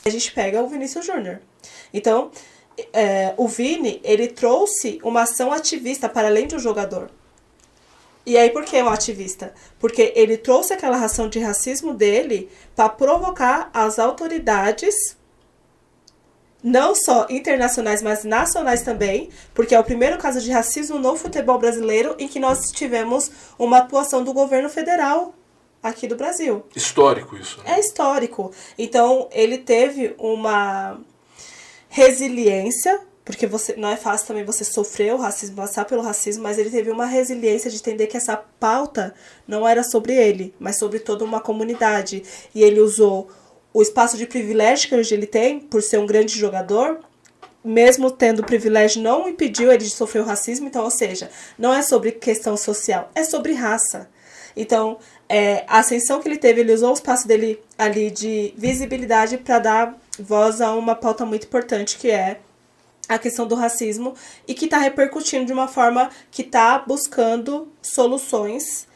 A gente pega o Vinícius Júnior. Então, o Vini, ele trouxe uma ação ativista para além de um jogador. E aí, por que um ativista? Porque ele trouxe aquela ração de racismo dele para provocar as autoridades, não só internacionais, mas nacionais também, porque é o primeiro caso de racismo no futebol brasileiro em que nós tivemos uma atuação do governo federal aqui do Brasil. Histórico isso, né? É histórico. Então, ele teve uma resiliência, porque não é fácil também você sofrer o racismo, passar pelo racismo, mas ele teve uma resiliência de entender que essa pauta não era sobre ele, mas sobre toda uma comunidade. E ele usou o espaço de privilégio que hoje ele tem, por ser um grande jogador, mesmo tendo privilégio, não impediu ele de sofrer o racismo. Então, ou seja, não é sobre questão social, é sobre raça. Então, a ascensão que ele teve, ele usou o espaço dele ali de visibilidade para dar voz a uma pauta muito importante, que é a questão do racismo, e que está repercutindo de uma forma que está buscando soluções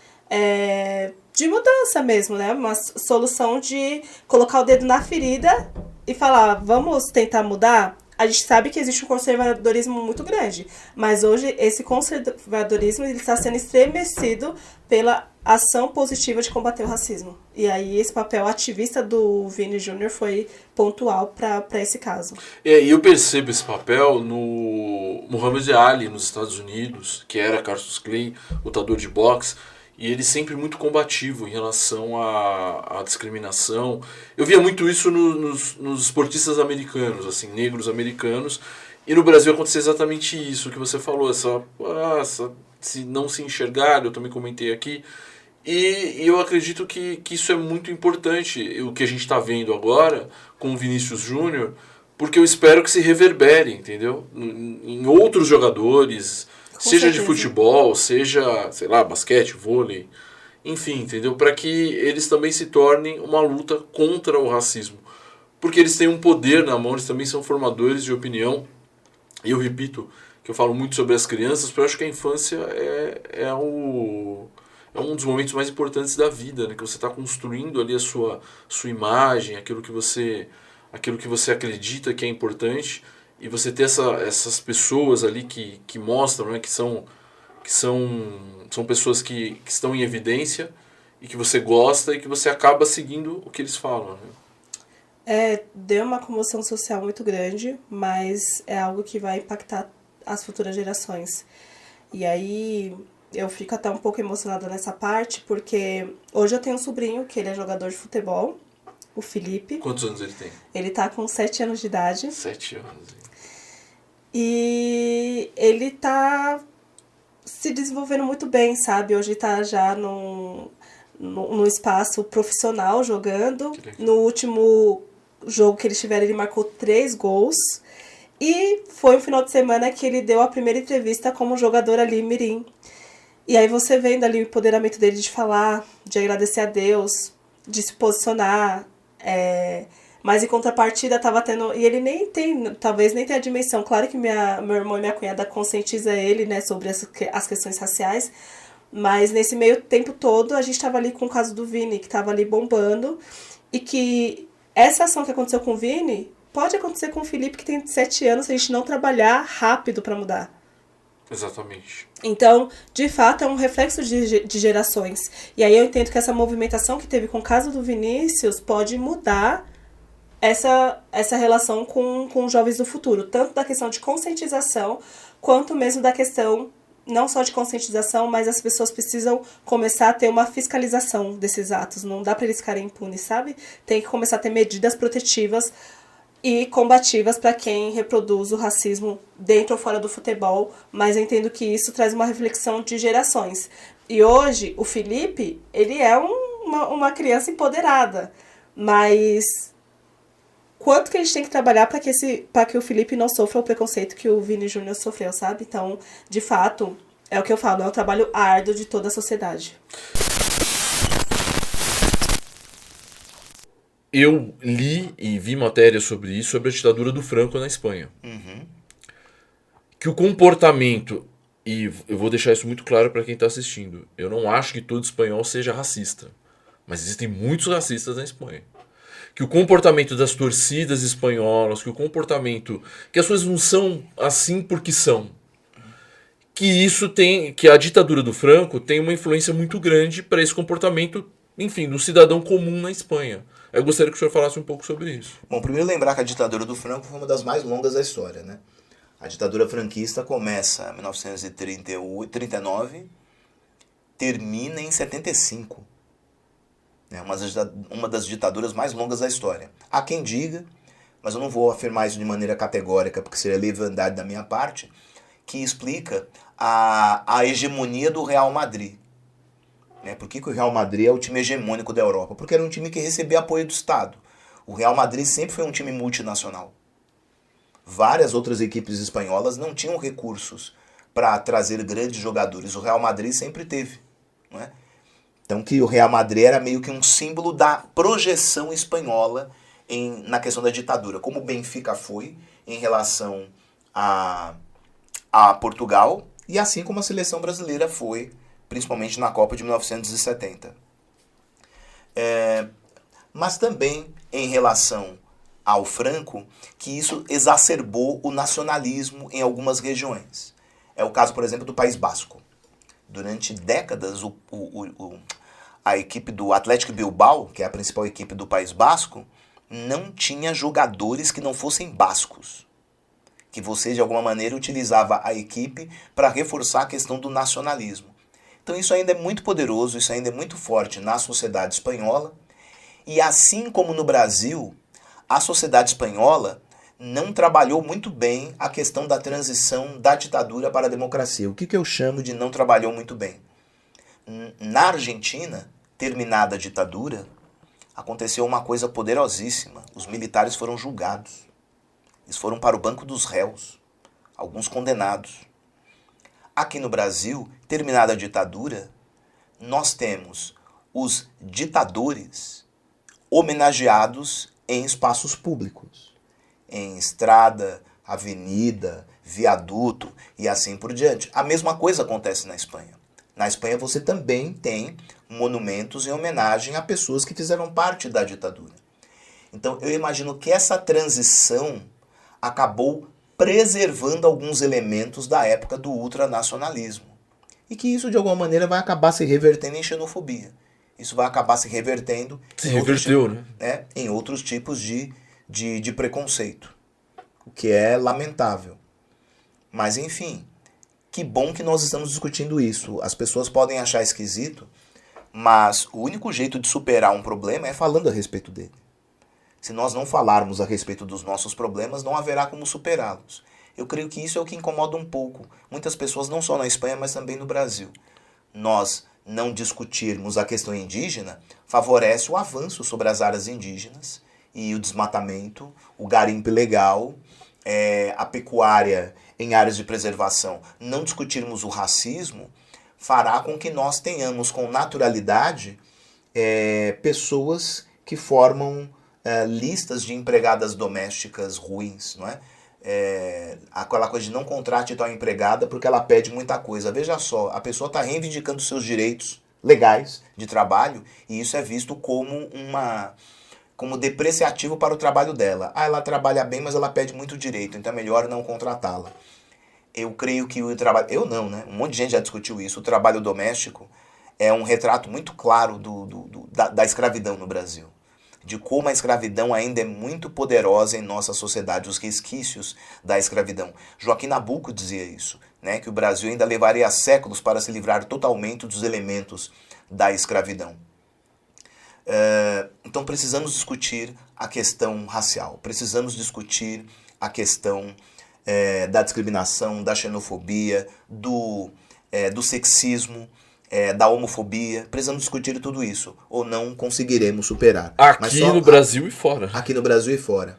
de mudança mesmo, né? Uma solução de colocar o dedo na ferida e falar, vamos tentar mudar? A gente sabe que existe um conservadorismo muito grande, mas hoje esse conservadorismo ele está sendo estremecido pela ação positiva de combater o racismo. E aí esse papel ativista do Vini Júnior foi pontual para esse caso. E eu percebo esse papel no Muhammad Ali, nos Estados Unidos, que era Cassius Clay, lutador de boxe, e ele sempre muito combativo em relação à discriminação. Eu via muito isso nos esportistas americanos, assim, negros americanos, e no Brasil acontecia exatamente isso que você falou, essa se não se enxergar, eu também comentei aqui, e eu acredito que isso é muito importante, o que a gente está vendo agora com o Vinícius Júnior, porque eu espero que se reverbere, entendeu? Em outros jogadores, seja de futebol, seja, sei lá, basquete, vôlei, enfim, entendeu? Para que eles também se tornem uma luta contra o racismo. Porque eles têm um poder na mão, eles também são formadores de opinião. E eu repito que eu falo muito sobre as crianças, porque eu acho que a infância é um dos momentos mais importantes da vida, né? Que você está construindo ali a sua imagem, aquilo que você acredita que é importante, e você ter essas pessoas ali que mostram, né? que são pessoas que estão em evidência e que você gosta e que você acaba seguindo o que eles falam, né? Deu uma comoção social muito grande, mas é algo que vai impactar as futuras gerações. E aí eu fico até um pouco emocionada nessa parte, porque hoje eu tenho um sobrinho que ele é jogador de futebol, o Felipe. Quantos anos ele tem? Ele tá com 7 anos de idade. 7 anos. E ele tá se desenvolvendo muito bem, sabe? Hoje tá já no espaço profissional jogando. No último jogo que eles tiveram, ele marcou 3 gols. E foi um final de semana que ele deu a primeira entrevista como jogador ali, mirim. E aí você vendo ali o empoderamento dele de falar, de agradecer a Deus, de se posicionar. Mas em contrapartida tava tendo... E ele talvez nem tenha a dimensão. Claro que meu irmão e minha cunhada conscientiza ele, né, sobre as questões raciais. Mas nesse meio tempo todo, a gente tava ali com o caso do Vini, que tava ali bombando. E que essa ação que aconteceu com o Vini pode acontecer com o Felipe, que tem 7 anos, se a gente não trabalhar rápido para mudar. Exatamente. Então, de fato, é um reflexo de gerações. E aí eu entendo que essa movimentação que teve com o caso do Vinícius pode mudar essa relação com os jovens do futuro. Tanto da questão de conscientização, quanto mesmo da questão não só de conscientização, mas as pessoas precisam começar a ter uma fiscalização desses atos. Não dá para eles ficarem impunes, sabe? Tem que começar a ter medidas protetivas e combativas para quem reproduz o racismo dentro ou fora do futebol, mas eu entendo que isso traz uma reflexão de gerações. E hoje, o Felipe, ele é uma criança empoderada, mas quanto que a gente tem que trabalhar para que o Felipe não sofra o preconceito que o Vini Júnior sofreu, sabe? Então, de fato, é o que eu falo, é um trabalho árduo de toda a sociedade. Eu li e vi matérias sobre isso, sobre a ditadura do Franco na Espanha. Uhum. Que o comportamento, e eu vou deixar isso muito claro para quem está assistindo, eu não acho que todo espanhol seja racista, mas existem muitos racistas na Espanha. que o comportamento das torcidas espanholas, que as coisas não são assim porque são. Que a ditadura do Franco tem uma influência muito grande para esse comportamento, enfim, do cidadão comum na Espanha. Eu gostaria que o senhor falasse um pouco sobre isso. Bom, primeiro lembrar que a ditadura do Franco foi uma das mais longas da história, né? A ditadura franquista começa em 1939, termina em 75. É uma das ditaduras mais longas da história. Há quem diga, mas eu não vou afirmar isso de maneira categórica, porque seria leviandade da minha parte, que explica a hegemonia do Real Madrid. Por que o Real Madrid é o time hegemônico da Europa? Porque era um time que recebia apoio do Estado. O Real Madrid sempre foi um time multinacional. Várias outras equipes espanholas não tinham recursos para trazer grandes jogadores. O Real Madrid sempre teve. Não é? Então que o Real Madrid era meio que um símbolo da projeção espanhola na questão da ditadura. Como o Benfica foi em relação a Portugal, e assim como a seleção brasileira foi, principalmente na Copa de 1970. Mas também em relação ao Franco, que isso exacerbou o nacionalismo em algumas regiões. É o caso, por exemplo, do País Basco. Durante décadas, a equipe do Athletic Bilbao, que é a principal equipe do País Basco, não tinha jogadores que não fossem bascos. Que você, de alguma maneira, utilizava a equipe para reforçar a questão do nacionalismo. Então isso ainda é muito poderoso, isso ainda é muito forte na sociedade espanhola. E assim como no Brasil, a sociedade espanhola não trabalhou muito bem a questão da transição da ditadura para a democracia. O que eu chamo de não trabalhou muito bem? Na Argentina, terminada a ditadura, aconteceu uma coisa poderosíssima. Os militares foram julgados. Eles foram para o banco dos réus, alguns condenados. Aqui no Brasil, terminada a ditadura, nós temos os ditadores homenageados em espaços públicos, em estrada, avenida, viaduto e assim por diante. A mesma coisa acontece na Espanha. Na Espanha você também tem monumentos em homenagem a pessoas que fizeram parte da ditadura. Então eu imagino que essa transição acabou preservando alguns elementos da época do ultranacionalismo. E que isso, de alguma maneira, vai acabar se revertendo em xenofobia. Isso vai acabar se revertendo em outros tipos de preconceito. O que é lamentável. Mas, enfim, que bom que nós estamos discutindo isso. As pessoas podem achar esquisito, mas o único jeito de superar um problema é falando a respeito dele. Se nós não falarmos a respeito dos nossos problemas, não haverá como superá-los. Eu creio que isso é o que incomoda um pouco muitas pessoas, não só na Espanha, mas também no Brasil. Nós não discutirmos a questão indígena favorece o avanço sobre as áreas indígenas e o desmatamento, o garimpo ilegal, a pecuária em áreas de preservação. Não discutirmos o racismo fará com que nós tenhamos com naturalidade pessoas que formam listas de empregadas domésticas ruins, não é? Aquela coisa de não contrate tal empregada porque ela pede muita coisa. Veja só, a pessoa está reivindicando seus direitos legais de trabalho e isso é visto como depreciativo para o trabalho dela. Ela trabalha bem, mas ela pede muito direito, então é melhor não contratá-la. Eu creio que o trabalho... Eu não, né? Um monte de gente já discutiu isso. O trabalho doméstico é um retrato muito claro da escravidão no Brasil. De como a escravidão ainda é muito poderosa em nossa sociedade, os resquícios da escravidão. Joaquim Nabuco dizia isso, né, que o Brasil ainda levaria séculos para se livrar totalmente dos elementos da escravidão. Então precisamos discutir a questão racial, precisamos discutir a questão da discriminação, da xenofobia, do sexismo, da homofobia. Precisamos discutir tudo isso, ou não conseguiremos superar. Aqui no Brasil e fora. Aqui no Brasil e fora.